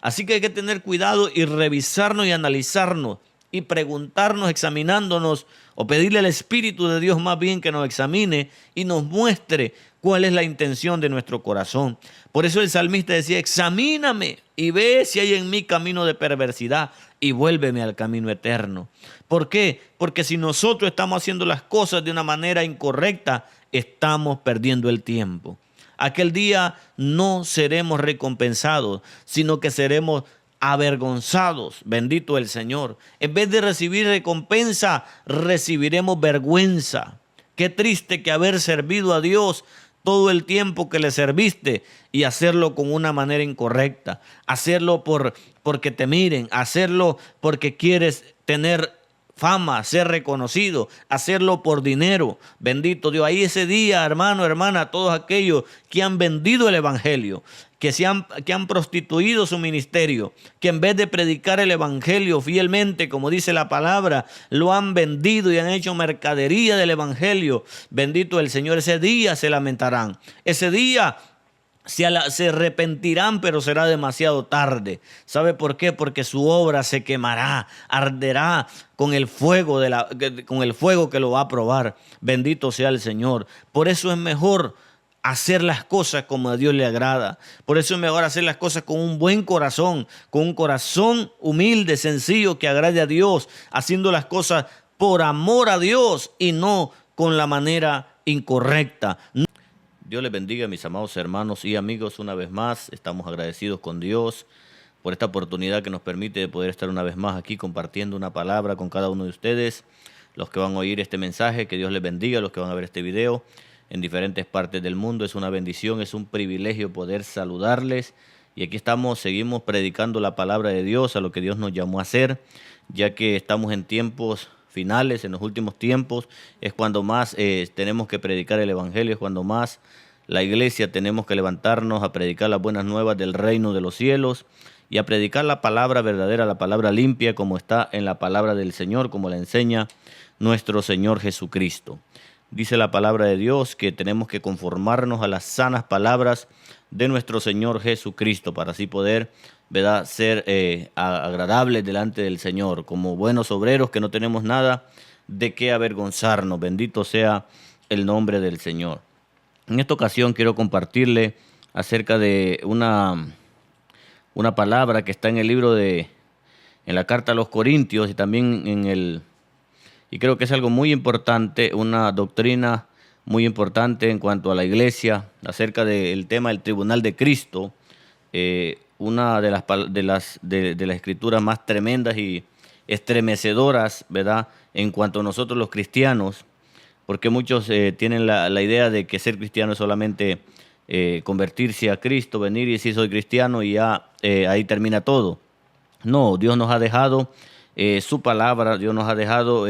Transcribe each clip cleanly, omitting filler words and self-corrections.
Así que hay que tener cuidado y revisarnos y analizarnos y preguntarnos, examinándonos, o pedirle al Espíritu de Dios más bien que nos examine y nos muestre cuál es la intención de nuestro corazón. Por eso el salmista decía: examíname y ve si hay en mí camino de perversidad y vuélveme al camino eterno. ¿Por qué? Porque si nosotros estamos haciendo las cosas de una manera incorrecta, estamos perdiendo el tiempo. Aquel día no seremos recompensados, sino que seremos avergonzados. Bendito el Señor. En vez de recibir recompensa, recibiremos vergüenza. Qué triste que haber servido a Dios todo el tiempo que le serviste y hacerlo con una manera incorrecta, hacerlo porque te miren, hacerlo porque quieres tener fama, ser reconocido, hacerlo por dinero. Bendito Dios. Ahí ese día, hermano, hermana, todos aquellos que han vendido el evangelio, que han prostituido su ministerio, que en vez de predicar el evangelio fielmente, como dice la palabra, lo han vendido y han hecho mercadería del evangelio. Bendito el Señor. Ese día se lamentarán. Ese día se arrepentirán, pero será demasiado tarde. ¿Sabe por qué? Porque su obra se quemará, arderá con el fuego con el fuego que lo va a probar. Bendito sea el Señor. Por eso es mejor hacer las cosas como a Dios le agrada. Por eso es mejor hacer las cosas con un buen corazón, con un corazón humilde, sencillo, que agrade a Dios, haciendo las cosas por amor a Dios y no con la manera incorrecta. Dios les bendiga, mis amados hermanos y amigos. Una vez más, estamos agradecidos con Dios por esta oportunidad que nos permite de poder estar una vez más aquí compartiendo una palabra con cada uno de ustedes. Los que van a oír este mensaje, que Dios les bendiga. Los que van a ver este video en diferentes partes del mundo, es una bendición, es un privilegio poder saludarles. Y aquí estamos, seguimos predicando la palabra de Dios, a lo que Dios nos llamó a hacer, ya que estamos en tiempos finales, en los últimos tiempos, es cuando más tenemos que predicar el evangelio, es cuando más la iglesia tenemos que levantarnos a predicar las buenas nuevas del reino de los cielos y a predicar la palabra verdadera, la palabra limpia, como está en la palabra del Señor, como la enseña nuestro Señor Jesucristo. Dice la palabra de Dios que tenemos que conformarnos a las sanas palabras de nuestro Señor Jesucristo para así poder, ¿verdad?, ser agradables delante del Señor, como buenos obreros que no tenemos nada de qué avergonzarnos. Bendito sea el nombre del Señor. En esta ocasión quiero compartirle acerca de una palabra que está en el libro en la carta a los Corintios y también y creo que es algo muy importante, una doctrina muy importante en cuanto a la iglesia, acerca del tema del tribunal de Cristo, una de las escrituras más tremendas y estremecedoras, ¿verdad?, en cuanto a nosotros los cristianos, porque muchos tienen la idea de que ser cristiano es solamente convertirse a Cristo, venir y decir soy cristiano y ya ahí termina todo. No, Dios nos ha dejado su palabra, Dios nos ha dejado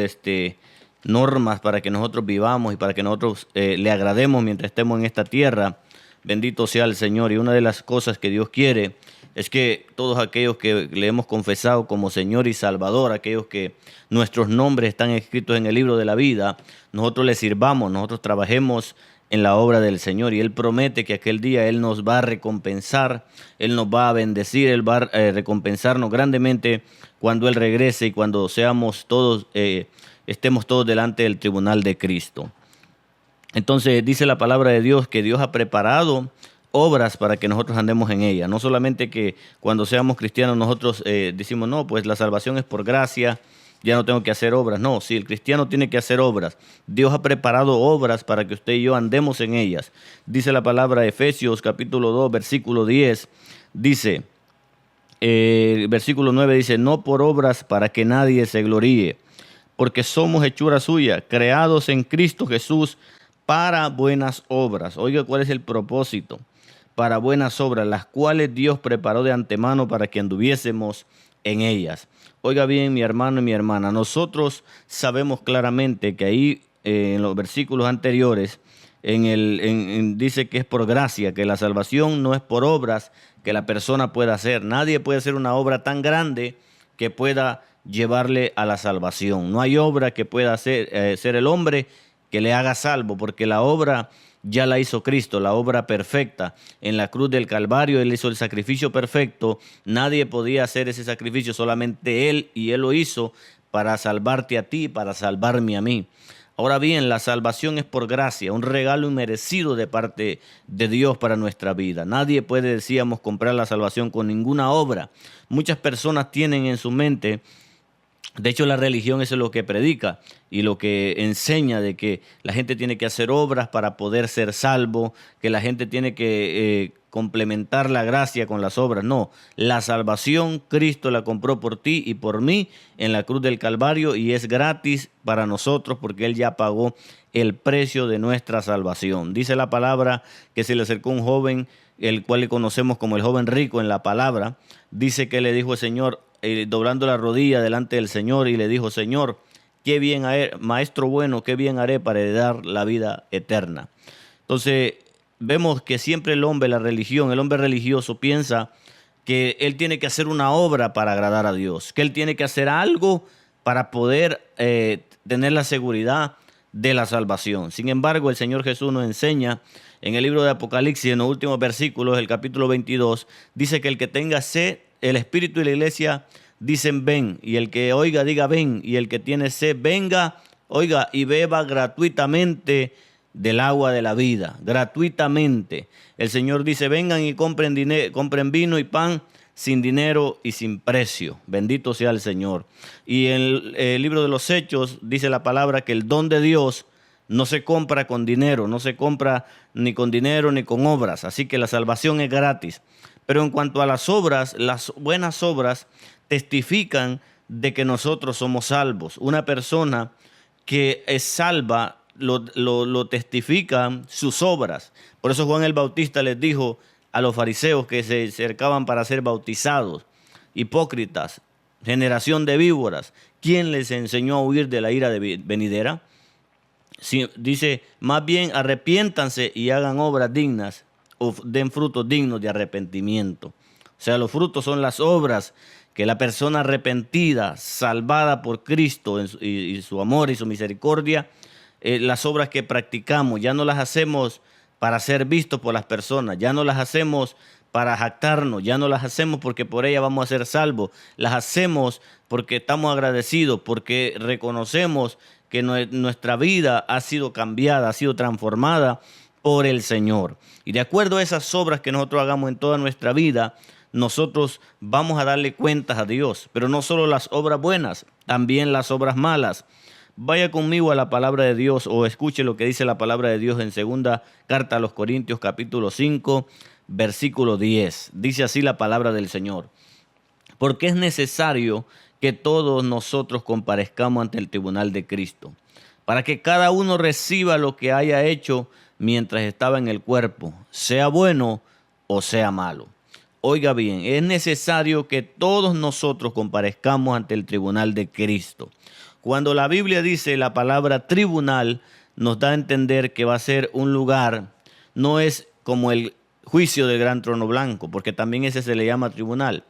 normas para que nosotros vivamos y para que nosotros le agrademos mientras estemos en esta tierra. Bendito sea el Señor. Y una de las cosas que Dios quiere es que todos aquellos que le hemos confesado como Señor y Salvador, aquellos que nuestros nombres están escritos en el libro de la vida, nosotros le sirvamos, nosotros trabajemos en la obra del Señor. Y Él promete que aquel día Él nos va a recompensar, Él nos va a bendecir, Él va a recompensarnos grandemente cuando Él regrese y cuando seamos todos, estemos todos delante del tribunal de Cristo. Entonces dice la palabra de Dios que Dios ha preparado obras para que nosotros andemos en ellas. No solamente que cuando seamos cristianos nosotros decimos, no, pues la salvación es por gracia, ya no tengo que hacer obras. No, si el cristiano tiene que hacer obras, Dios ha preparado obras para que usted y yo andemos en ellas. Dice la palabra de Efesios capítulo 2, versículo 10, dice, versículo 9 dice, no por obras para que nadie se gloríe, porque somos hechura suya, creados en Cristo Jesús para buenas obras. Oiga, ¿cuál es el propósito? Para buenas obras, las cuales Dios preparó de antemano para que anduviésemos en ellas. Oiga bien, mi hermano y mi hermana, nosotros sabemos claramente que ahí en los versículos anteriores dice que es por gracia, que la salvación no es por obras que la persona pueda hacer. Nadie puede hacer una obra tan grande que pueda llevarle a la salvación. No hay obra que pueda hacer el hombre que le haga salvo, porque la obra ya la hizo Cristo, la obra perfecta. En la cruz del Calvario Él hizo el sacrificio perfecto. Nadie podía hacer ese sacrificio, solamente Él, y Él lo hizo para salvarte a ti, para salvarme a mí. Ahora bien, la salvación es por gracia, un regalo inmerecido de parte de Dios para nuestra vida. Nadie puede, decíamos, comprar la salvación con ninguna obra. Muchas personas tienen en su mente, de hecho la religión eso es lo que predica y lo que enseña, de que la gente tiene que hacer obras para poder ser salvo, que la gente tiene que complementar la gracia con las obras. No, la salvación Cristo la compró por ti y por mí en la cruz del Calvario, y es gratis para nosotros porque Él ya pagó el precio de nuestra salvación. Dice la palabra que se le acercó un joven, el cual le conocemos como el joven rico en la palabra. Dice que le dijo el Señor, doblando la rodilla delante del Señor, y le dijo: Señor, qué bien haré, maestro bueno, qué bien haré para heredar la vida eterna. Entonces, vemos que siempre el hombre religioso piensa que él tiene que hacer una obra para agradar a Dios, que él tiene que hacer algo para poder tener la seguridad de la salvación. Sin embargo, el Señor Jesús nos enseña en el libro de Apocalipsis, en los últimos versículos, el capítulo 22, dice que el que tenga sed, el Espíritu y la iglesia dicen ven, y el que oiga diga ven, y el que tiene sed venga, oiga, y beba gratuitamente del agua de la vida, gratuitamente. El Señor dice: vengan y compren vino y pan sin dinero y sin precio. Bendito sea el Señor. Y en el libro de los Hechos dice la palabra que el don de Dios no se compra con dinero, no se compra ni con dinero ni con obras. Así que la salvación es gratis. Pero en cuanto a las obras, las buenas obras testifican de que nosotros somos salvos. Una persona que es salva lo testifican sus obras. Por eso Juan el Bautista les dijo a los fariseos que se acercaban para ser bautizados: hipócritas, generación de víboras, ¿quién les enseñó a huir de la ira venidera? Sí, dice, más bien arrepiéntanse y hagan obras dignas, o den frutos dignos de arrepentimiento. O sea, los frutos son las obras que la persona arrepentida, salvada por Cristo y su amor y su misericordia, las obras que practicamos, ya no las hacemos para ser vistos por las personas, ya no las hacemos para jactarnos, ya no las hacemos porque por ellas vamos a ser salvos, las hacemos porque estamos agradecidos, porque reconocemos que nuestra vida ha sido cambiada, ha sido transformada por el Señor. Y de acuerdo a esas obras que nosotros hagamos en toda nuestra vida, nosotros vamos a darle cuentas a Dios, pero no solo las obras buenas, también las obras malas. Vaya conmigo a la palabra de Dios, o escuche lo que dice la palabra de Dios en segunda carta a los Corintios, capítulo 5, versículo 10. Dice así la palabra del Señor: porque es necesario que todos nosotros comparezcamos ante el tribunal de Cristo, para que cada uno reciba lo que haya hecho mientras estaba en el cuerpo, sea bueno o sea malo. Oiga bien, es necesario que todos nosotros comparezcamos ante el tribunal de Cristo. Cuando la Biblia dice la palabra tribunal, nos da a entender que va a ser un lugar, no es como el juicio del gran trono blanco, porque también ese se le llama tribunal.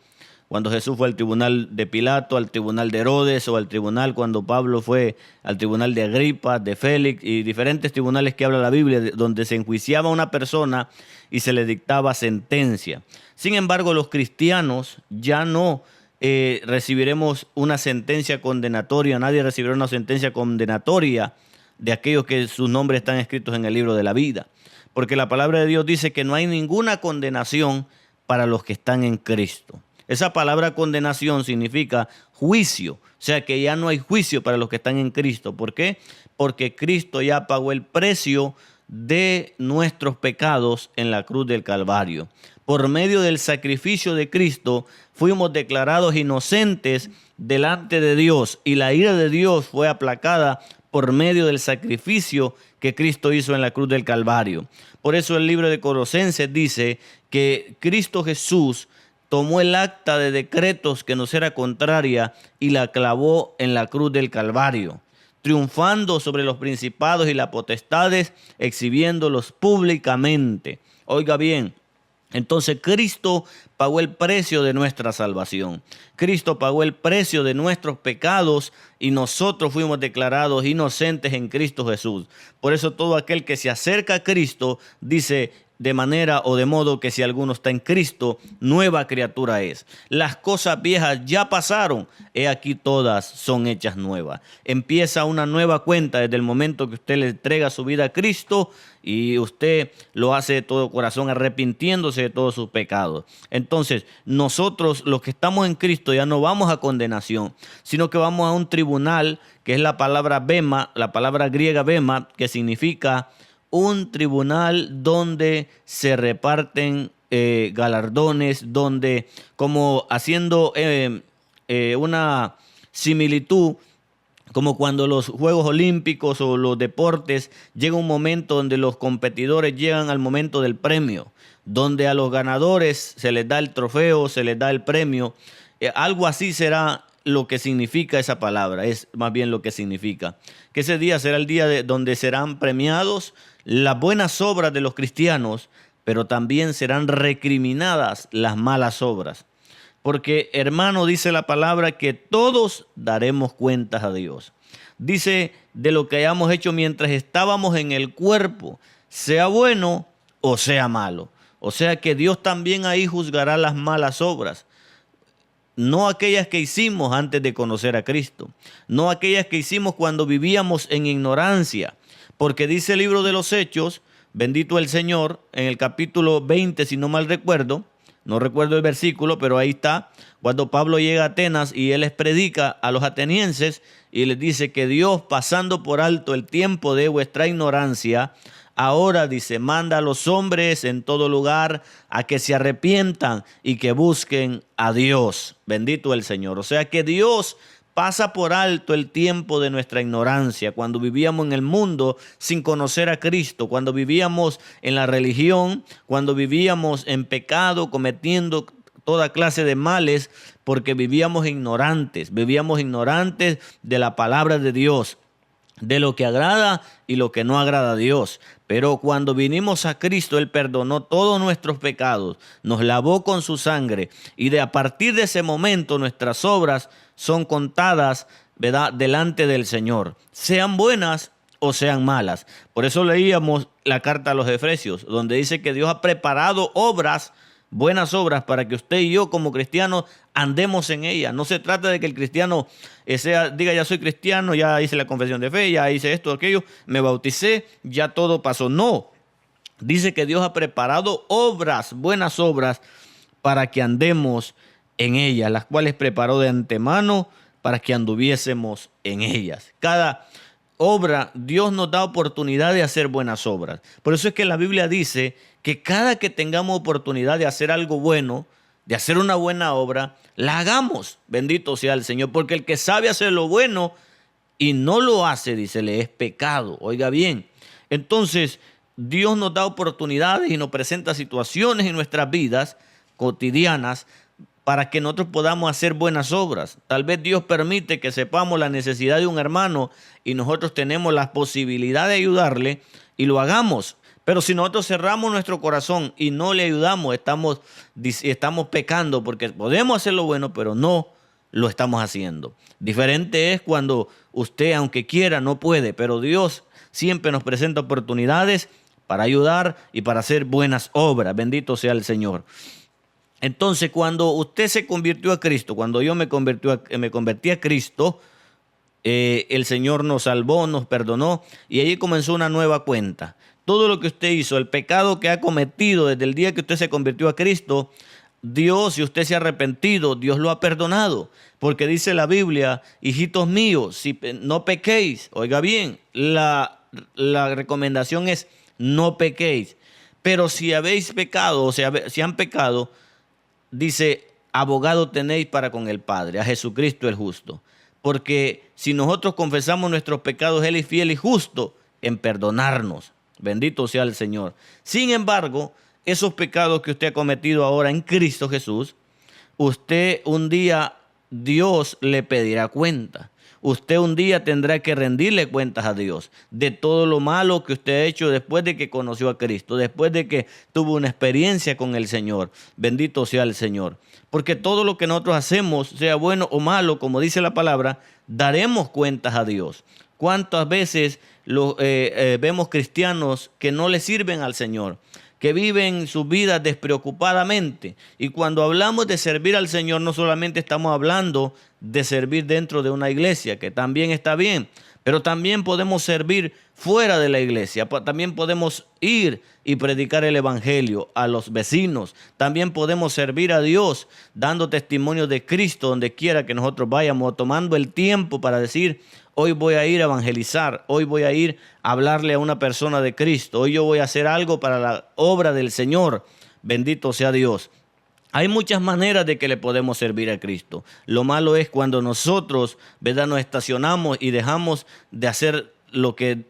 Cuando Jesús fue al tribunal de Pilato, al tribunal de Herodes, o al tribunal cuando Pablo fue al tribunal de Agripa, de Félix, y diferentes tribunales que habla la Biblia, donde se enjuiciaba a una persona y se le dictaba sentencia. Sin embargo, los cristianos ya no recibiremos una sentencia condenatoria, nadie recibirá una sentencia condenatoria de aquellos que sus nombres están escritos en el libro de la vida, porque la palabra de Dios dice que no hay ninguna condenación para los que están en Cristo. Esa palabra condenación significa juicio, o sea que ya no hay juicio para los que están en Cristo. ¿Por qué? Porque Cristo ya pagó el precio de nuestros pecados en la cruz del Calvario. Por medio del sacrificio de Cristo fuimos declarados inocentes delante de Dios, y la ira de Dios fue aplacada por medio del sacrificio que Cristo hizo en la cruz del Calvario. Por eso el libro de Colosenses dice que Cristo Jesús tomó el acta de decretos que nos era contraria y la clavó en la cruz del Calvario, triunfando sobre los principados y las potestades, exhibiéndolos públicamente. Oiga bien, Entonces Cristo pagó el precio de nuestra salvación. Cristo pagó el precio de nuestros pecados y nosotros fuimos declarados inocentes en Cristo Jesús. Por eso todo aquel que se acerca a Cristo dice de manera o de modo que si alguno está en Cristo, nueva criatura es. Las cosas viejas ya pasaron, he aquí todas son hechas nuevas. Empieza una nueva cuenta desde el momento que usted le entrega su vida a Cristo y usted lo hace de todo corazón arrepintiéndose de todos sus pecados. Entonces, nosotros los que estamos en Cristo ya no vamos a condenación, sino que vamos a un tribunal, que es la palabra bema, la palabra griega bema, que significa un tribunal donde se reparten galardones, donde, como haciendo una similitud, como cuando los Juegos Olímpicos o los deportes llega un momento donde los competidores llegan al momento del premio, donde a los ganadores se les da el trofeo, se les da el premio. Algo así será lo que significa esa palabra, es más bien lo que significa. Que ese día será el día donde serán premiados las buenas obras de los cristianos, pero también serán recriminadas las malas obras. Porque, hermano, dice la palabra que todos daremos cuentas a Dios. Dice de lo que hayamos hecho mientras estábamos en el cuerpo, sea bueno o sea malo. O sea que Dios también ahí juzgará las malas obras. No aquellas que hicimos antes de conocer a Cristo. No aquellas que hicimos cuando vivíamos en ignorancia. Porque dice el libro de los Hechos, bendito el Señor, en el capítulo 20, si no mal recuerdo, no recuerdo el versículo, pero ahí está, cuando Pablo llega a Atenas y él les predica a los atenienses y les dice que Dios, pasando por alto el tiempo de vuestra ignorancia, ahora dice, manda a los hombres en todo lugar a que se arrepientan y que busquen a Dios. Bendito el Señor. O sea que Dios pasa por alto el tiempo de nuestra ignorancia, cuando vivíamos en el mundo sin conocer a Cristo, cuando vivíamos en la religión, cuando vivíamos en pecado, cometiendo toda clase de males, porque vivíamos ignorantes de la palabra de Dios, de lo que agrada y lo que no agrada a Dios. Pero cuando vinimos a Cristo, Él perdonó todos nuestros pecados, nos lavó con su sangre y a partir de ese momento nuestras obras son contadas, ¿verdad?, delante del Señor, sean buenas o sean malas. Por eso leíamos la carta a los Efesios, donde dice que Dios ha preparado obras, buenas obras, para que usted y yo como cristianos andemos en ellas. No se trata de que el cristiano diga ya soy cristiano, ya hice la confesión de fe, ya hice esto, aquello, me bauticé, ya todo pasó. No, dice que Dios ha preparado obras, buenas obras, para que andemos en ellas, las cuales preparó de antemano para que anduviésemos en ellas. Cada obra, Dios nos da oportunidad de hacer buenas obras. Por eso es que la Biblia dice que cada que tengamos oportunidad de hacer algo bueno, de hacer una buena obra, la hagamos. Bendito sea el Señor, porque el que sabe hacer lo bueno y no lo hace, dice, le es pecado. Oiga bien, entonces Dios nos da oportunidades y nos presenta situaciones en nuestras vidas cotidianas para que nosotros podamos hacer buenas obras. Tal vez Dios permite que sepamos la necesidad de un hermano y nosotros tenemos la posibilidad de ayudarle y lo hagamos. Pero si nosotros cerramos nuestro corazón y no le ayudamos, estamos pecando, porque podemos hacer lo bueno, pero no lo estamos haciendo. Diferente es cuando usted, aunque quiera, no puede, pero Dios siempre nos presenta oportunidades para ayudar y para hacer buenas obras. Bendito sea el Señor. Entonces, cuando usted se convirtió a Cristo, cuando yo me convertí a Cristo, el Señor nos salvó, nos perdonó y allí comenzó una nueva cuenta. Todo lo que usted hizo, el pecado que ha cometido desde el día que usted se convirtió a Cristo, Dios, si usted se ha arrepentido, Dios lo ha perdonado. Porque dice la Biblia, hijitos míos, si no pequéis. Oiga bien, la recomendación es no pequéis. Pero si habéis pecado, o sea, si han pecado, dice, abogado tenéis para con el Padre, a Jesucristo el justo. Porque si nosotros confesamos nuestros pecados, Él es fiel y justo en perdonarnos. Bendito sea el Señor. Sin embargo, esos pecados que usted ha cometido ahora en Cristo Jesús, usted un día Dios le pedirá cuenta. Usted un día tendrá que rendirle cuentas a Dios de todo lo malo que usted ha hecho después de que conoció a Cristo, después de que tuvo una experiencia con el Señor. Bendito sea el Señor. Porque todo lo que nosotros hacemos, sea bueno o malo, como dice la palabra, daremos cuentas a Dios. ¿Cuántas veces vemos cristianos que no le sirven al Señor, que viven sus vidas despreocupadamente? Y cuando hablamos de servir al Señor, no solamente estamos hablando de servir dentro de una iglesia, que también está bien, pero también podemos servir fuera de la iglesia. También podemos ir y predicar el evangelio a los vecinos. También podemos servir a Dios dando testimonio de Cristo donde quiera que nosotros vayamos, tomando el tiempo para decir: hoy voy a ir a evangelizar, hoy voy a ir a hablarle a una persona de Cristo, hoy yo voy a hacer algo para la obra del Señor. Bendito sea Dios. Hay muchas maneras de que le podemos servir a Cristo. Lo malo es cuando nosotros, ¿verdad?, nos estacionamos y dejamos de hacer lo que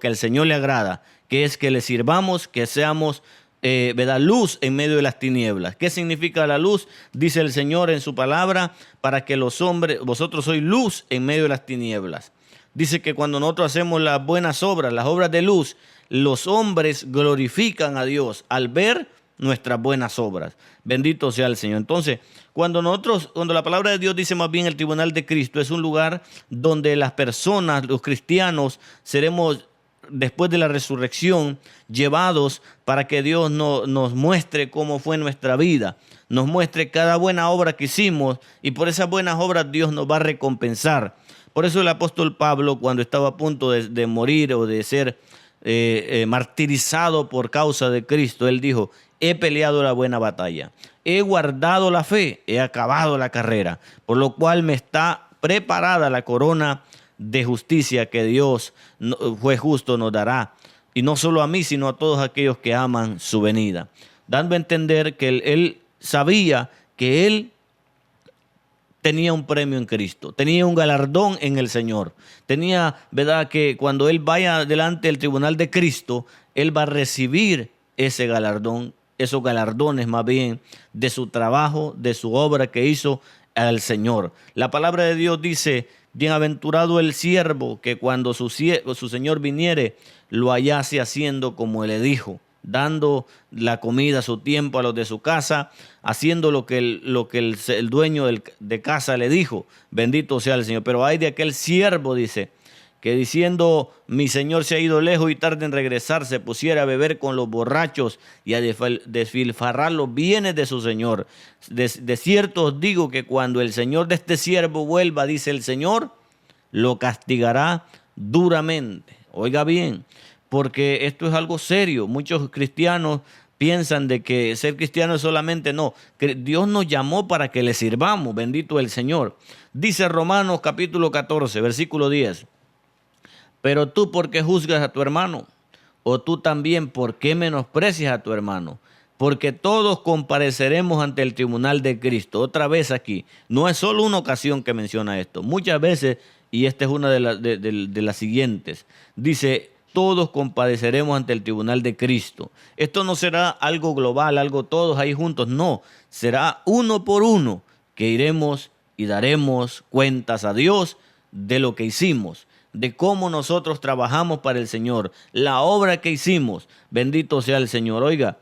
al Señor le agrada, que es que le sirvamos, que seamos ¿verdad?, luz en medio de las tinieblas. ¿Qué significa la luz? Dice el Señor en su palabra: para que los hombres, vosotros sois luz en medio de las tinieblas. Dice que cuando nosotros hacemos las buenas obras, las obras de luz, los hombres glorifican a Dios al ver nuestras buenas obras. Bendito sea el Señor. Entonces, cuando la palabra de Dios dice más bien el tribunal de Cristo, es un lugar donde las personas, los cristianos, seremos después de la resurrección llevados para que Dios nos muestre cómo fue nuestra vida, nos muestre cada buena obra que hicimos, y por esas buenas obras Dios nos va a recompensar. Por eso el apóstol Pablo, cuando estaba a punto de morir o de ser martirizado por causa de Cristo, él dijo: he peleado la buena batalla, he guardado la fe, he acabado la carrera, por lo cual me está preparada la corona de justicia que Dios, juez justo, nos dará. Y no solo a mí, sino a todos aquellos que aman su venida. Dando a entender que él sabía que él tenía un premio en Cristo, tenía un galardón en el Señor. Tenía, ¿verdad?, que cuando él vaya delante del tribunal de Cristo, él va a recibir ese galardón, esos galardones más bien, de su trabajo, de su obra que hizo al Señor. La palabra de Dios dice: bienaventurado el siervo que cuando su Señor viniere lo hallase haciendo como él le dijo, dando la comida a su tiempo a los de su casa, haciendo lo que el dueño de casa le dijo. Bendito sea el Señor. Pero hay de aquel siervo, dice, que diciendo: mi señor se ha ido lejos y tarde en regresar, se pusiera a beber con los borrachos y a desfilfarrar los bienes de su señor. De cierto os digo que cuando el señor de este siervo vuelva, dice el Señor, lo castigará duramente. Oiga bien, porque esto es algo serio. Muchos cristianos piensan de que ser cristiano es solamente, no, que Dios nos llamó para que le sirvamos. Bendito el Señor. Dice Romanos capítulo 14, versículo 10. Pero tú, ¿por qué juzgas a tu hermano? O tú también, ¿por qué menosprecias a tu hermano? Porque todos compareceremos ante el tribunal de Cristo. Otra vez aquí, no es solo una ocasión que menciona esto. Muchas veces, y esta es una de las siguientes, dice: todos compareceremos ante el tribunal de Cristo. Esto no será algo global, algo todos ahí juntos. No, será uno por uno que iremos y daremos cuentas a Dios de lo que hicimos, de cómo nosotros trabajamos para el Señor, la obra que hicimos. Bendito sea el Señor. Oiga,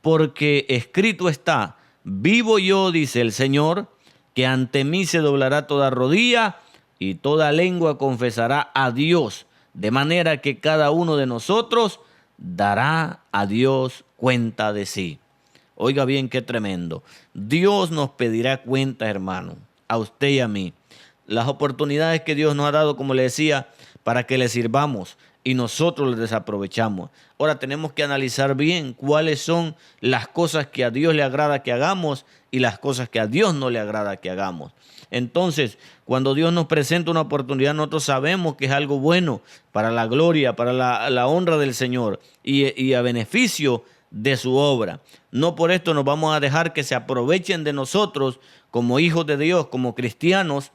porque escrito está: vivo yo, dice el Señor, que ante mí se doblará toda rodilla y toda lengua confesará a Dios, de manera que cada uno de nosotros dará a Dios cuenta de sí. Oiga bien, qué tremendo. Dios nos pedirá cuenta, hermano, a usted y a mí. Las oportunidades que Dios nos ha dado, como le decía, para que le sirvamos, y nosotros les desaprovechamos. Ahora tenemos que analizar bien cuáles son las cosas que a Dios le agrada que hagamos y las cosas que a Dios no le agrada que hagamos. Entonces, cuando Dios nos presenta una oportunidad, nosotros sabemos que es algo bueno para la gloria, para la honra del Señor y a beneficio de su obra. No por esto nos vamos a dejar que se aprovechen de nosotros como hijos de Dios, como cristianos,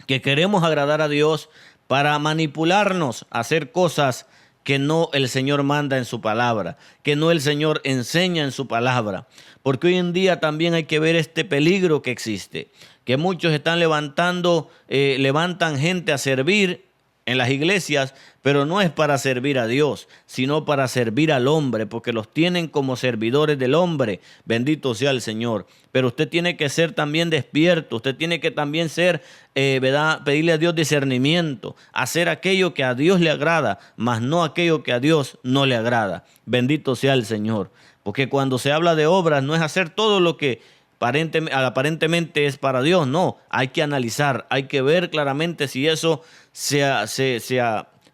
que queremos agradar a Dios, para manipularnos a hacer cosas que no el Señor manda en su palabra, que no el Señor enseña en su palabra. Porque hoy en día también hay que ver este peligro que existe, que muchos están levantan gente a servir en las iglesias, pero no es para servir a Dios, sino para servir al hombre, porque los tienen como servidores del hombre. Bendito sea el Señor. Pero usted tiene que ser también despierto, usted tiene que también ser, ¿verdad? Pedirle a Dios discernimiento, hacer aquello que a Dios le agrada, mas no aquello que a Dios no le agrada. Bendito sea el Señor. Porque cuando se habla de obras, no es hacer todo lo que aparentemente es para Dios. No, hay que analizar, hay que ver claramente si eso se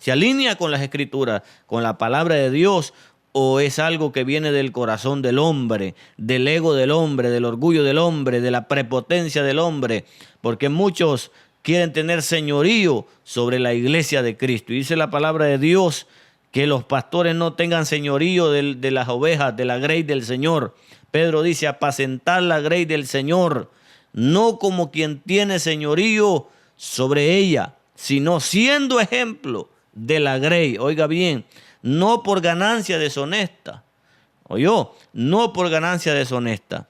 alinea con las Escrituras, con la palabra de Dios, o es algo que viene del corazón del hombre, del ego del hombre, del orgullo del hombre, de la prepotencia del hombre, porque muchos quieren tener señorío sobre la iglesia de Cristo. Y dice la palabra de Dios que los pastores no tengan señorío de las ovejas, de la grey del Señor. Pedro dice, apacentar la grey del Señor, no como quien tiene señorío sobre ella, sino siendo ejemplo de la grey. Oiga bien, no por ganancia deshonesta, oyó, no por ganancia deshonesta,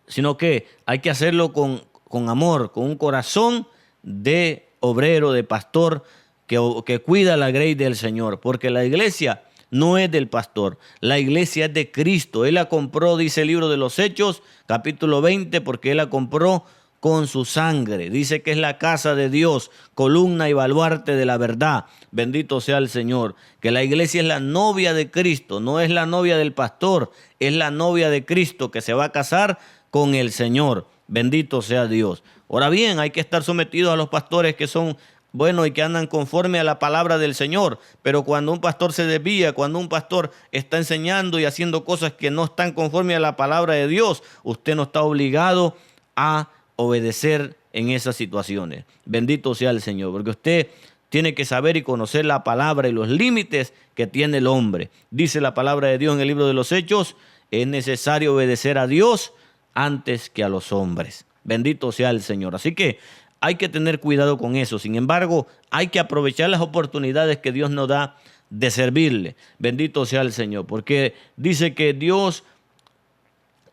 sino que hay que hacerlo con amor, con un corazón de obrero, de pastor, que cuida la grey del Señor, porque la iglesia no es del pastor, la iglesia es de Cristo. Él la compró, dice el libro de los Hechos, capítulo 20, porque Él la compró con su sangre. Dice que es la casa de Dios, columna y baluarte de la verdad. Bendito sea el Señor. Que la iglesia es la novia de Cristo, no es la novia del pastor, es la novia de Cristo que se va a casar con el Señor. Bendito sea Dios. Ahora bien, hay que estar sometidos a los pastores que son buenos y que andan conforme a la palabra del Señor. Pero cuando un pastor se desvía, cuando un pastor está enseñando y haciendo cosas que no están conforme a la palabra de Dios, usted no está obligado a obedecer en esas situaciones. Bendito sea el Señor, porque usted tiene que saber y conocer la palabra y los límites que tiene el hombre. Dice la palabra de Dios en el libro de los Hechos, es necesario obedecer a Dios antes que a los hombres. Bendito sea el Señor. Así que hay que tener cuidado con eso. Sin embargo, hay que aprovechar las oportunidades que Dios nos da de servirle. Bendito sea el Señor, porque dice que Dios,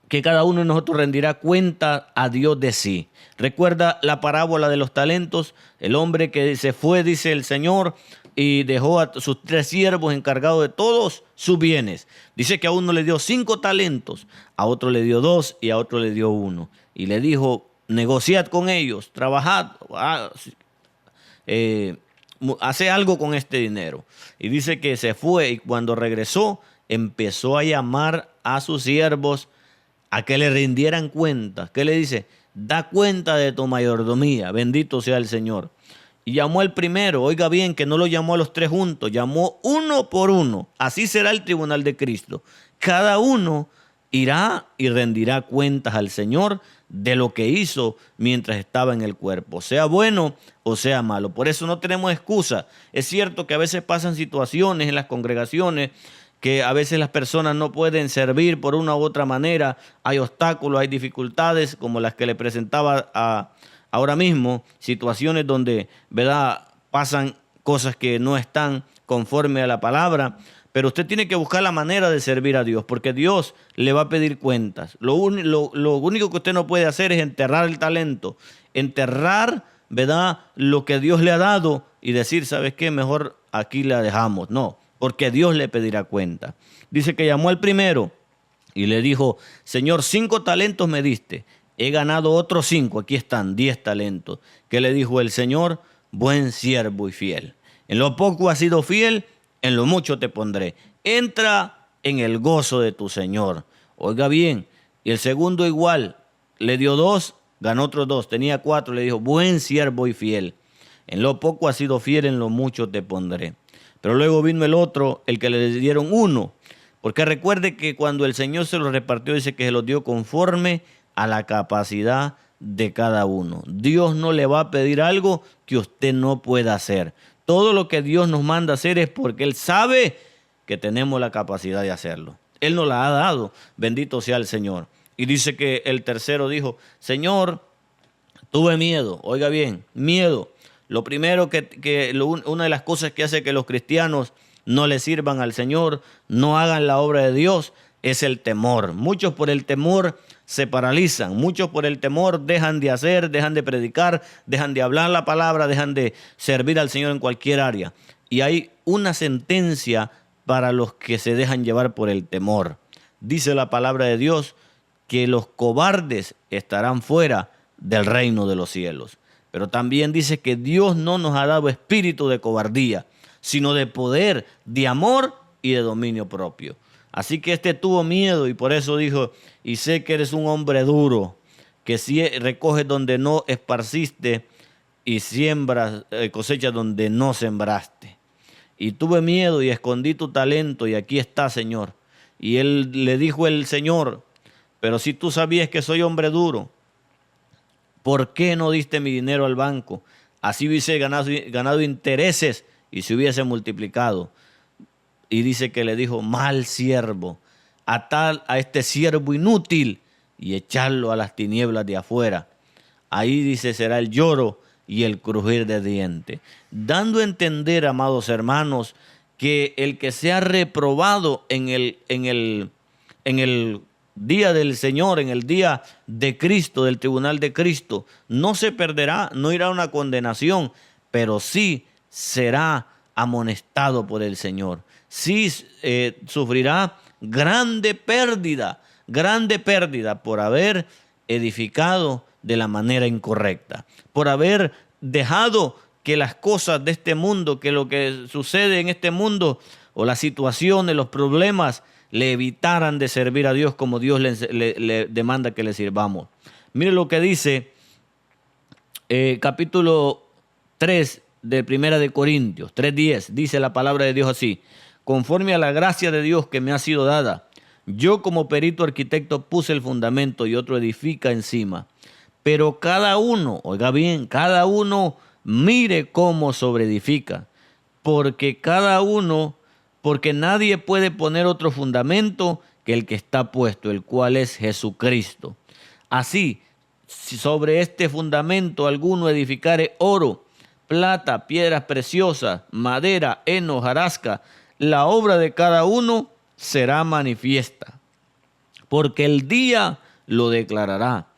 que cada uno de nosotros rendirá cuenta a Dios de sí. Recuerda la parábola de los talentos, el hombre que se fue, dice el Señor, y dejó a sus 3 siervos encargados de todos sus bienes. Dice que a uno le dio 5 talentos, a otro le dio 2 y a otro le dio 1. Y le dijo, negociad con ellos, trabajad, hace algo con este dinero. Y dice que se fue y cuando regresó empezó a llamar a sus siervos a que le rindieran cuentas. ¿Qué le dice? Da cuenta de tu mayordomía, bendito sea el Señor. Y llamó al primero, oiga bien, que no lo llamó a los 3 juntos, llamó uno por uno. Así será el tribunal de Cristo. Cada uno irá y rendirá cuentas al Señor de lo que hizo mientras estaba en el cuerpo, sea bueno o sea malo. Por eso no tenemos excusa. Es cierto que a veces pasan situaciones en las congregaciones que a veces las personas no pueden servir por una u otra manera. Hay obstáculos, hay dificultades como las que le presentaba ahora mismo, situaciones donde, ¿verdad?, pasan cosas que no están conforme a la palabra. Pero usted tiene que buscar la manera de servir a Dios, porque Dios le va a pedir cuentas. Lo único que usted no puede hacer es enterrar el talento, enterrar, ¿verdad?, lo que Dios le ha dado y decir, ¿sabes qué? Mejor aquí la dejamos. No, porque Dios le pedirá cuenta. Dice que llamó al primero y le dijo, Señor, 5 talentos me diste, he ganado otros 5, aquí están 10 talentos. ¿Qué le dijo el Señor? Buen siervo y fiel. En lo poco has sido fiel, en lo mucho te pondré. Entra en el gozo de tu Señor. Oiga bien, y el segundo igual, le dio 2, ganó otros 2, tenía 4, le dijo, buen siervo y fiel. En lo poco has sido fiel, en lo mucho te pondré. Pero luego vino el otro, el que le dieron 1, porque recuerde que cuando el Señor se los repartió, dice que se los dio conforme a la capacidad de cada uno. Dios no le va a pedir algo que usted no pueda hacer. Todo lo que Dios nos manda hacer es porque Él sabe que tenemos la capacidad de hacerlo. Él nos la ha dado. Bendito sea el Señor. Y dice que el tercero dijo, Señor, tuve miedo. Oiga bien, miedo. Lo primero una de las cosas que hace que los cristianos no le sirvan al Señor, no hagan la obra de Dios, es el temor. Muchos por el temor se paralizan, muchos por el temor dejan de hacer, dejan de predicar, dejan de hablar la palabra, dejan de servir al Señor en cualquier área. Y hay una sentencia para los que se dejan llevar por el temor. Dice la palabra de Dios que los cobardes estarán fuera del reino de los cielos. Pero también dice que Dios no nos ha dado espíritu de cobardía, sino de poder, de amor y de dominio propio. Así que este tuvo miedo y por eso dijo, y sé que eres un hombre duro, que si recoges donde no esparciste y siembras, cosechas donde no sembraste. Y tuve miedo y escondí tu talento y aquí está, Señor. Y él le dijo el Señor, pero si tú sabías que soy hombre duro, ¿por qué no diste mi dinero al banco? Así hubiese ganado intereses y se hubiese multiplicado. Y dice que le dijo, mal siervo, atar a este siervo inútil y echarlo a las tinieblas de afuera. Ahí dice será el lloro y el crujir de dientes. Dando a entender, amados hermanos, que el que sea reprobado en el día del Señor, en el día de Cristo, del tribunal de Cristo, no se perderá, no irá a una condenación, pero sí será amonestado por el Señor. Sí sufrirá grande pérdida por haber edificado de la manera incorrecta, por haber dejado que las cosas de este mundo, que lo que sucede en este mundo o las situaciones, los problemas, le evitaran de servir a Dios como Dios le demanda que le sirvamos. Mire lo que dice capítulo 3 de Primera de Corintios, 3:10, dice la palabra de Dios así: conforme a la gracia de Dios que me ha sido dada, yo como perito arquitecto puse el fundamento y otro edifica encima. Pero cada uno, oiga bien, cada uno mire cómo sobreedifica, porque nadie puede poner otro fundamento que el que está puesto, el cual es Jesucristo. Así, si sobre este fundamento alguno edificare oro, plata, piedras preciosas, madera, heno, hojarasca, la obra de cada uno será manifiesta, porque el día lo declarará,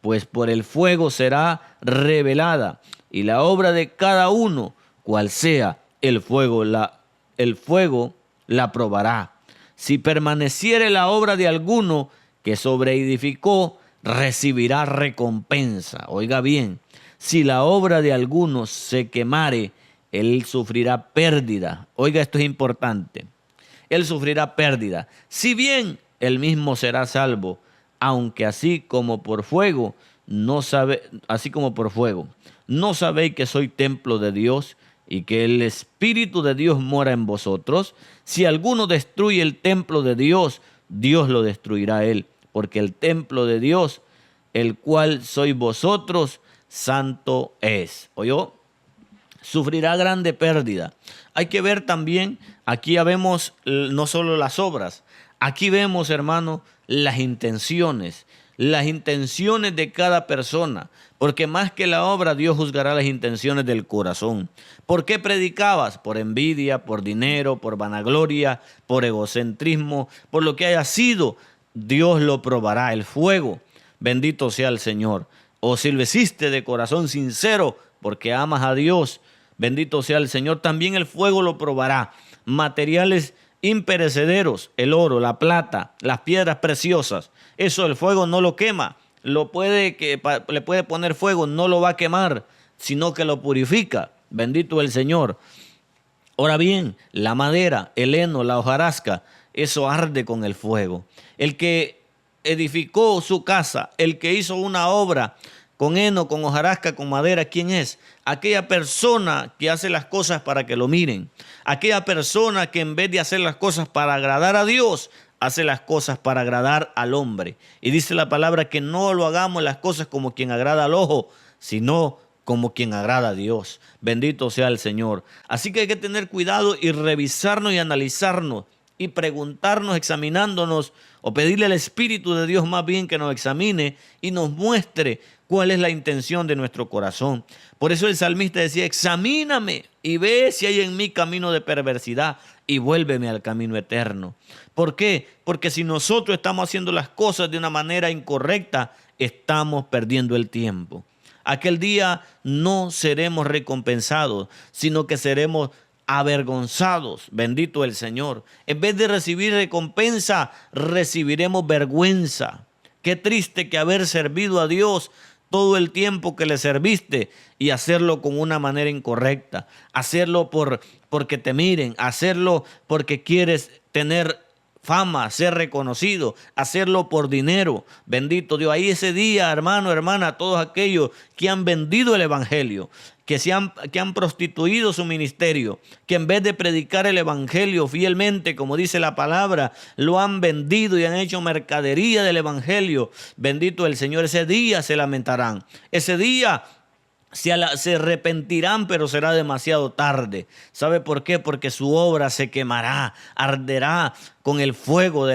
pues por el fuego será revelada, y la obra de cada uno, cual sea, el fuego la probará. Si permaneciere la obra de alguno que sobreedificó, recibirá recompensa. Oiga bien, si la obra de alguno se quemare, él sufrirá pérdida. Oiga, esto es importante. Él sufrirá pérdida. Si bien él mismo será salvo, aunque así como por fuego, no sabéis que soy templo de Dios y que el Espíritu de Dios mora en vosotros. Si alguno destruye el templo de Dios, Dios lo destruirá a él, porque el templo de Dios, el cual sois vosotros, santo es. ¿Oyó? Sufrirá grande pérdida. Hay que ver también, aquí ya vemos no solo las obras, aquí vemos, hermano, las intenciones de cada persona, porque más que la obra, Dios juzgará las intenciones del corazón. ¿Por qué predicabas? Por envidia, por dinero, por vanagloria, por egocentrismo, por lo que haya sido, Dios lo probará, el fuego. Bendito sea el Señor. O si lo hiciste de corazón sincero, porque amas a Dios, bendito sea el Señor, también el fuego lo probará. Materiales imperecederos, el oro, la plata, las piedras preciosas, eso el fuego no lo quema, le puede poner fuego, no lo va a quemar, sino que lo purifica. Bendito el Señor. Ahora bien, la madera, el heno, la hojarasca, eso arde con el fuego. El que edificó su casa, el que hizo una obra con heno, con hojarasca, con madera, ¿quién es? Aquella persona que hace las cosas para que lo miren. Aquella persona que en vez de hacer las cosas para agradar a Dios, hace las cosas para agradar al hombre. Y dice la palabra que no lo hagamos las cosas como quien agrada al ojo, sino como quien agrada a Dios. Bendito sea el Señor. Así que hay que tener cuidado y revisarnos y analizarnos y preguntarnos, examinándonos, o pedirle al Espíritu de Dios más bien que nos examine y nos muestre cuál es la intención de nuestro corazón. Por eso el salmista decía, examíname y ve si hay en mí camino de perversidad y vuélveme al camino eterno. ¿Por qué? Porque si nosotros estamos haciendo las cosas de una manera incorrecta, estamos perdiendo el tiempo. Aquel día no seremos recompensados, sino que seremos avergonzados. Bendito el Señor. En vez de recibir recompensa, recibiremos vergüenza. Qué triste que haber servido a Dios todo el tiempo que le serviste y hacerlo con una manera incorrecta. Hacerlo porque te miren, hacerlo porque quieres tener fama, ser reconocido, hacerlo por dinero. Bendito Dios. Ahí ese día, hermano, hermana, todos aquellos que han vendido el evangelio, que han prostituido su ministerio, que en vez de predicar el evangelio fielmente, como dice la palabra, lo han vendido y han hecho mercadería del evangelio. Bendito el Señor. Ese día se lamentarán. Ese día se arrepentirán, pero será demasiado tarde. ¿Sabe por qué? Porque su obra se quemará, arderá con el fuego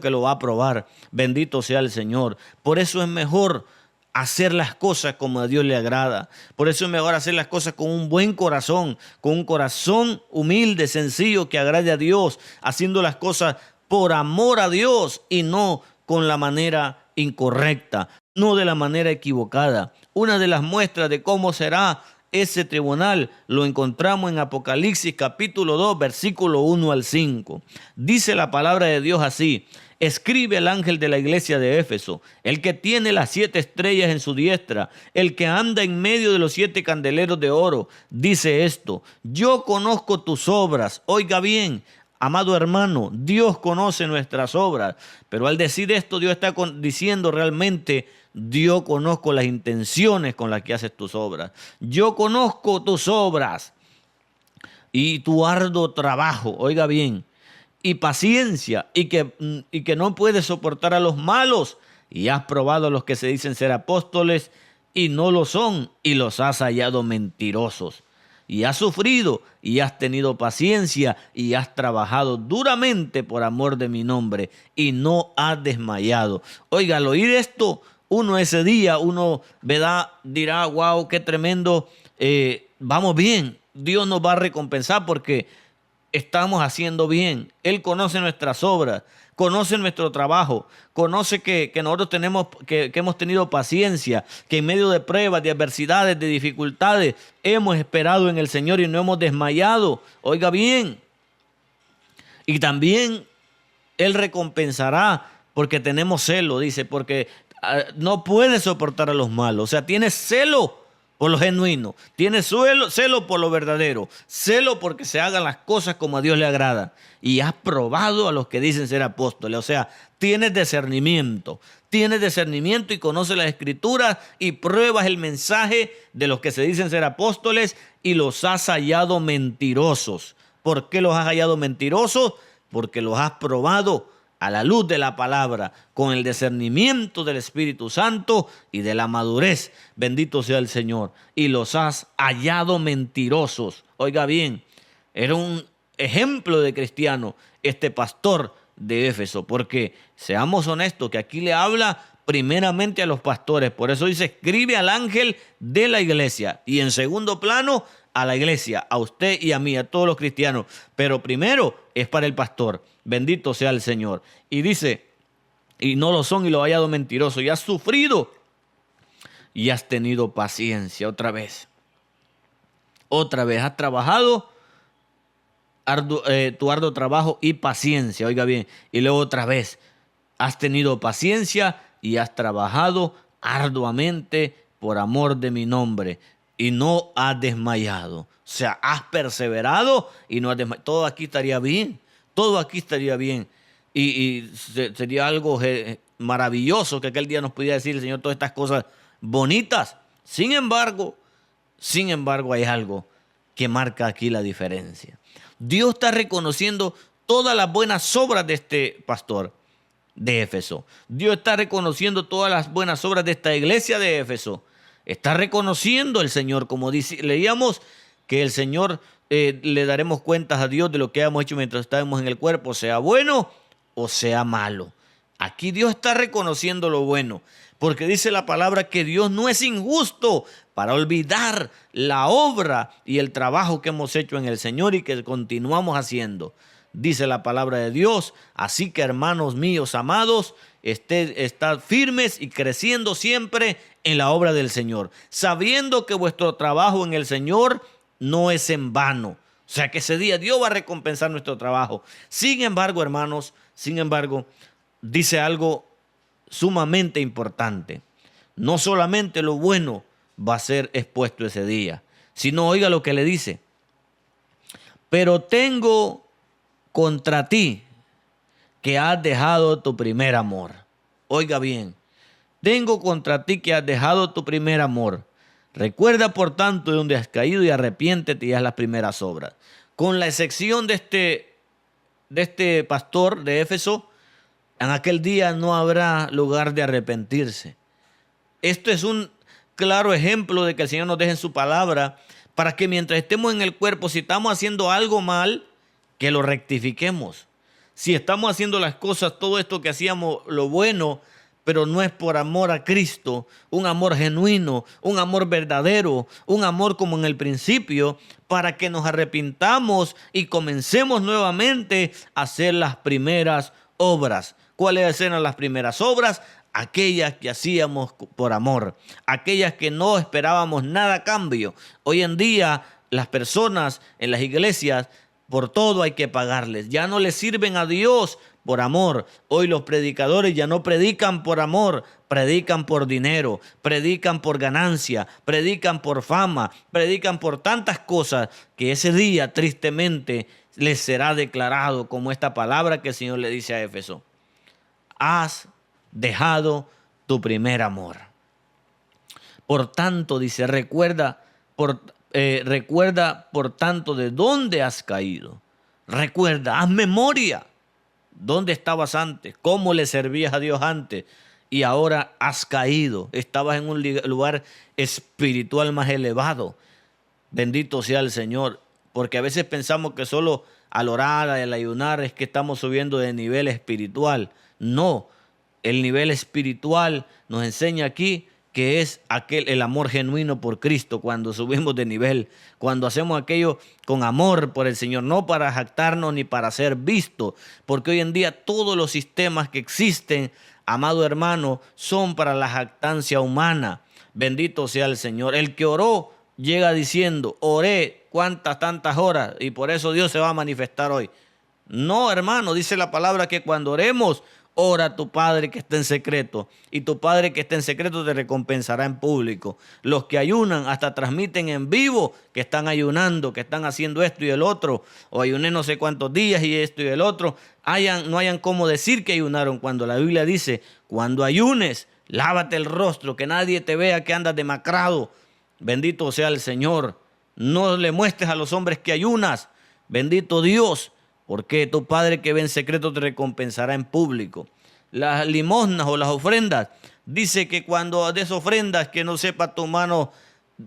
que lo va a probar. Bendito sea el Señor. Por eso es mejor hacer las cosas como a Dios le agrada. Por eso es mejor hacer las cosas con un buen corazón, con un corazón humilde, sencillo, que agrade a Dios, haciendo las cosas por amor a Dios y no con la manera incorrecta, no de la manera equivocada. Una de las muestras de cómo será ese tribunal lo encontramos en Apocalipsis capítulo 2, versículo 1 al 5. Dice la palabra de Dios así: escribe al ángel de la iglesia de Éfeso, el que tiene las 7 estrellas en su diestra, el que anda en medio de los 7 candeleros de oro, dice esto: yo conozco tus obras. Oiga bien, amado hermano, Dios conoce nuestras obras, pero al decir esto, Dios está diciendo realmente: yo conozco las intenciones con las que haces tus obras. Yo conozco tus obras y tu arduo trabajo, oiga bien, y paciencia, y que no puedes soportar a los malos, y has probado a los que se dicen ser apóstoles y no lo son, y los has hallado mentirosos. Y has sufrido y has tenido paciencia y has trabajado duramente por amor de mi nombre y no has desmayado. Oiga, al oír esto, uno ese día, dirá, wow, qué tremendo, vamos bien, Dios nos va a recompensar porque estamos haciendo bien. Él conoce nuestras obras, conoce nuestro trabajo, conoce que nosotros que hemos tenido paciencia, que en medio de pruebas, de adversidades, de dificultades, hemos esperado en el Señor y no hemos desmayado. Oiga bien. Y también Él recompensará porque tenemos celo, dice, porque no puede soportar a los malos. O sea, tiene celo por lo genuino, tiene celo por lo verdadero, celo porque se hagan las cosas como a Dios le agrada. Y has probado a los que dicen ser apóstoles. O sea, tienes discernimiento y conoces las escrituras y pruebas el mensaje de los que se dicen ser apóstoles y los has hallado mentirosos. ¿Por qué los has hallado mentirosos? Porque los has probado a la luz de la palabra, con el discernimiento del Espíritu Santo y de la madurez. Bendito sea el Señor. Y los has hallado mentirosos. Oiga bien, era un ejemplo de cristiano este pastor de Éfeso, porque seamos honestos que aquí le habla primeramente a los pastores. Por eso dice: escribe al ángel de la iglesia. Y en segundo plano, a la iglesia, a usted y a mí, a todos los cristianos. Pero primero es para el pastor. Bendito sea el Señor. Y dice: y no lo son y lo has hallado mentiroso. Y has sufrido y has tenido paciencia. Otra vez has trabajado tu arduo trabajo y paciencia. Oiga bien. Y luego otra vez has tenido paciencia y has trabajado arduamente por amor de mi nombre y no has desmayado. O sea, has perseverado y no has desmayado. Todo aquí estaría bien. Todo aquí estaría bien. Y sería algo maravilloso que aquel día nos pudiera decir el Señor todas estas cosas bonitas. Sin embargo, hay algo que marca aquí la diferencia. Dios está reconociendo todas las buenas obras de este pastor de Éfeso. Dios está reconociendo todas las buenas obras de esta iglesia de Éfeso. Está reconociendo el Señor, como leíamos, que el Señor le daremos cuentas a Dios de lo que hemos hecho mientras estábamos en el cuerpo, sea bueno o sea malo. Aquí Dios está reconociendo lo bueno, porque dice la palabra que Dios no es injusto para olvidar la obra y el trabajo que hemos hecho en el Señor y que continuamos haciendo. Dice la palabra de Dios, así que hermanos míos amados, estad firmes y creciendo siempre en la obra del Señor, sabiendo que vuestro trabajo en el Señor no es en vano. O sea que ese día Dios va a recompensar nuestro trabajo. Sin embargo, hermanos, dice algo sumamente importante. No solamente lo bueno va a ser expuesto ese día, sino oiga lo que le dice. Pero tengo contra ti que has dejado tu primer amor. Oiga bien, tengo contra ti que has dejado tu primer amor. Recuerda por tanto de donde has caído y arrepiéntete y haz las primeras obras. Con la excepción de este pastor de Éfeso, en aquel día no habrá lugar de arrepentirse. Esto es un claro ejemplo de que el Señor nos deje en su palabra para que mientras estemos en el cuerpo, si estamos haciendo algo mal, que lo rectifiquemos. Si estamos haciendo las cosas, todo esto que hacíamos, lo bueno, pero no es por amor a Cristo, un amor genuino, un amor verdadero, un amor como en el principio, para que nos arrepintamos y comencemos nuevamente a hacer las primeras obras. ¿Cuáles eran las primeras obras? Aquellas que hacíamos por amor, aquellas que no esperábamos nada a cambio. Hoy en día las personas en las iglesias, por todo hay que pagarles. Ya no le sirven a Dios por amor. Hoy los predicadores ya no predican por amor, predican por dinero, predican por ganancia, predican por fama, predican por tantas cosas que ese día tristemente les será declarado como esta palabra que el Señor le dice a Éfeso. Has dejado tu primer amor. Por tanto, dice, recuerda por tanto de dónde has caído. Recuerda, haz memoria. ¿Dónde estabas antes? ¿Cómo le servías a Dios antes? Y ahora has caído. Estabas en un lugar espiritual más elevado. Bendito sea el Señor. Porque a veces pensamos que solo al orar, al ayunar, es que estamos subiendo de nivel espiritual. No, el nivel espiritual nos enseña aquí que es el amor genuino por Cristo, cuando subimos de nivel, cuando hacemos aquello con amor por el Señor, no para jactarnos ni para ser vistos, porque hoy en día todos los sistemas que existen, amado hermano, son para la jactancia humana. Bendito sea el Señor. El que oró llega diciendo, oré tantas horas y por eso Dios se va a manifestar hoy. No, hermano, dice la palabra que cuando oremos, ora a tu Padre que está en secreto, y tu Padre que está en secreto te recompensará en público. Los que ayunan hasta transmiten en vivo que están ayunando, que están haciendo esto y el otro, o ayuné no sé cuántos días y esto y el otro. No hayan cómo decir que ayunaron, cuando la Biblia dice, cuando ayunes, lávate el rostro, que nadie te vea que andas demacrado. Bendito sea el Señor. No le muestres a los hombres que ayunas. Bendito Dios. Porque tu Padre que ve en secreto te recompensará en público. Las limosnas o las ofrendas, dice que cuando des ofrendas, que no sepa tu mano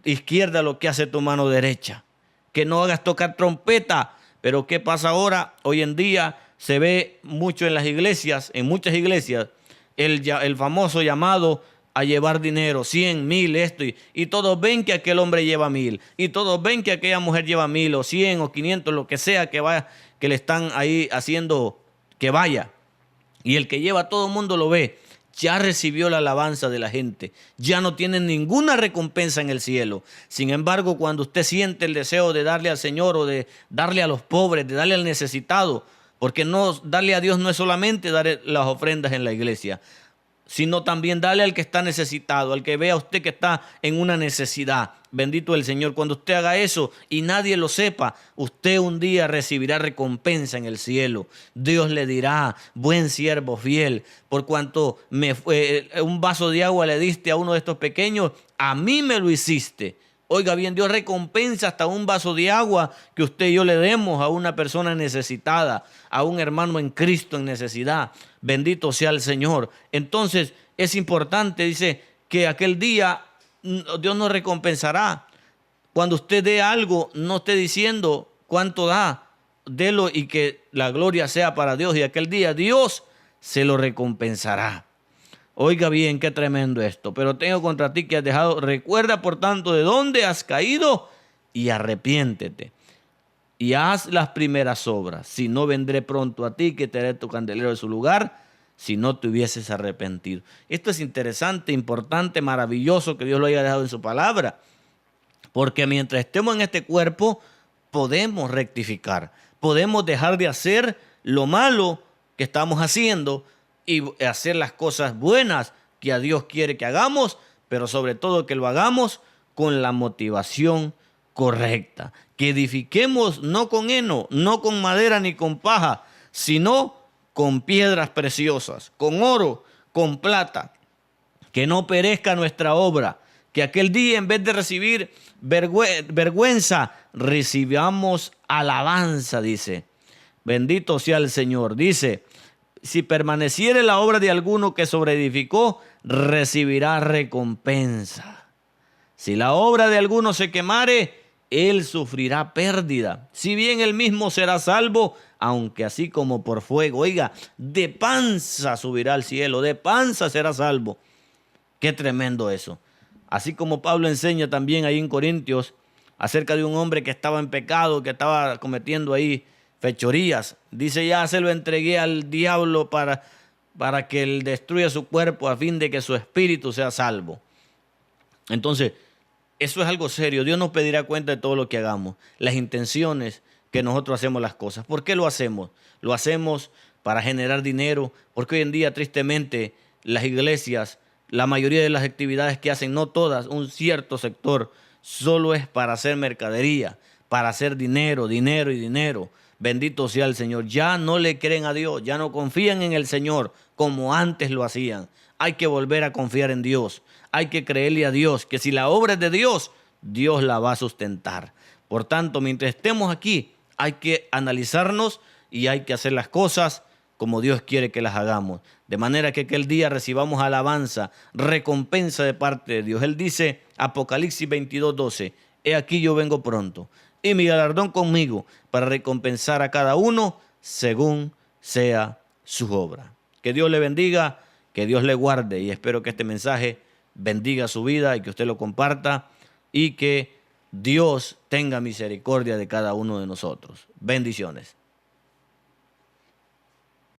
izquierda lo que hace tu mano derecha. Que no hagas tocar trompeta. Pero ¿qué pasa ahora? Hoy en día se ve mucho en las iglesias, en muchas iglesias, el famoso llamado a llevar dinero, 100, 1000, esto, y todos ven que aquel hombre lleva 1000, y todos ven que aquella mujer lleva 1000 o 100 o 500, lo que sea que vaya, que le están ahí haciendo que vaya. Y el que lleva, todo el mundo lo ve. Ya recibió la alabanza de la gente. Ya no tiene ninguna recompensa en el cielo. Sin embargo, cuando usted siente el deseo de darle al Señor o de darle a los pobres, de darle al necesitado, porque no darle a Dios no es solamente dar las ofrendas en la iglesia, sino también darle al que está necesitado, al que vea a usted que está en una necesidad. Bendito el Señor. Cuando usted haga eso y nadie lo sepa, usted un día recibirá recompensa en el cielo. Dios le dirá, buen siervo fiel, por cuanto un vaso de agua le diste a uno de estos pequeños, a mí me lo hiciste. Oiga bien, Dios recompensa hasta un vaso de agua que usted y yo le demos a una persona necesitada, a un hermano en Cristo en necesidad. Bendito sea el Señor. Entonces es importante, dice, que aquel día Dios nos recompensará. Cuando usted dé algo, no esté diciendo cuánto da, délo y que la gloria sea para Dios. Y aquel día Dios se lo recompensará. Oiga bien, qué tremendo esto. Pero tengo contra ti que has dejado. Recuerda, por tanto, de dónde has caído y arrepiéntete. Y haz las primeras obras. Si no, vendré pronto a ti, que te haré tu candelero de su lugar, si no te hubieses arrepentido. Esto es interesante, importante, maravilloso que Dios lo haya dejado en su palabra. Porque mientras estemos en este cuerpo, podemos rectificar. Podemos dejar de hacer lo malo que estamos haciendo y hacer las cosas buenas que a Dios quiere que hagamos, pero sobre todo que lo hagamos con la motivación correcta. Que edifiquemos no con heno, no con madera ni con paja, sino con piedras preciosas, con oro, con plata. Que no perezca nuestra obra, que aquel día en vez de recibir vergüenza, recibamos alabanza, dice. Bendito sea el Señor. Dice, si permaneciere la obra de alguno que sobreedificó, recibirá recompensa. Si la obra de alguno se quemare, él sufrirá pérdida. Si bien él mismo será salvo, aunque así como por fuego. Oiga, de panza subirá al cielo, de panza será salvo. Qué tremendo eso. Así como Pablo enseña también ahí en Corintios acerca de un hombre que estaba en pecado, que estaba cometiendo ahí fechorías. Dice, ya se lo entregué al diablo para que él destruya su cuerpo a fin de que su espíritu sea salvo. Entonces, eso es algo serio. Dios nos pedirá cuenta de todo lo que hagamos, las intenciones que nosotros hacemos las cosas. ¿Por qué lo hacemos? Lo hacemos para generar dinero, porque hoy en día, tristemente, las iglesias, la mayoría de las actividades que hacen, no todas, un cierto sector, solo es para hacer mercadería, para hacer dinero, dinero y dinero. Bendito sea el Señor. Ya no le creen a Dios, ya no confían en el Señor como antes lo hacían. Hay que volver a confiar en Dios. Hay que creerle a Dios, que si la obra es de Dios, Dios la va a sustentar. Por tanto, mientras estemos aquí, hay que analizarnos y hay que hacer las cosas como Dios quiere que las hagamos. De manera que aquel día recibamos alabanza, recompensa de parte de Dios. Él dice, Apocalipsis 22:12, he aquí yo vengo pronto, y mi galardón conmigo, para recompensar a cada uno según sea su obra. Que Dios le bendiga, que Dios le guarde, y espero que este mensaje bendiga su vida y que usted lo comparta y que Dios tenga misericordia de cada uno de nosotros. Bendiciones.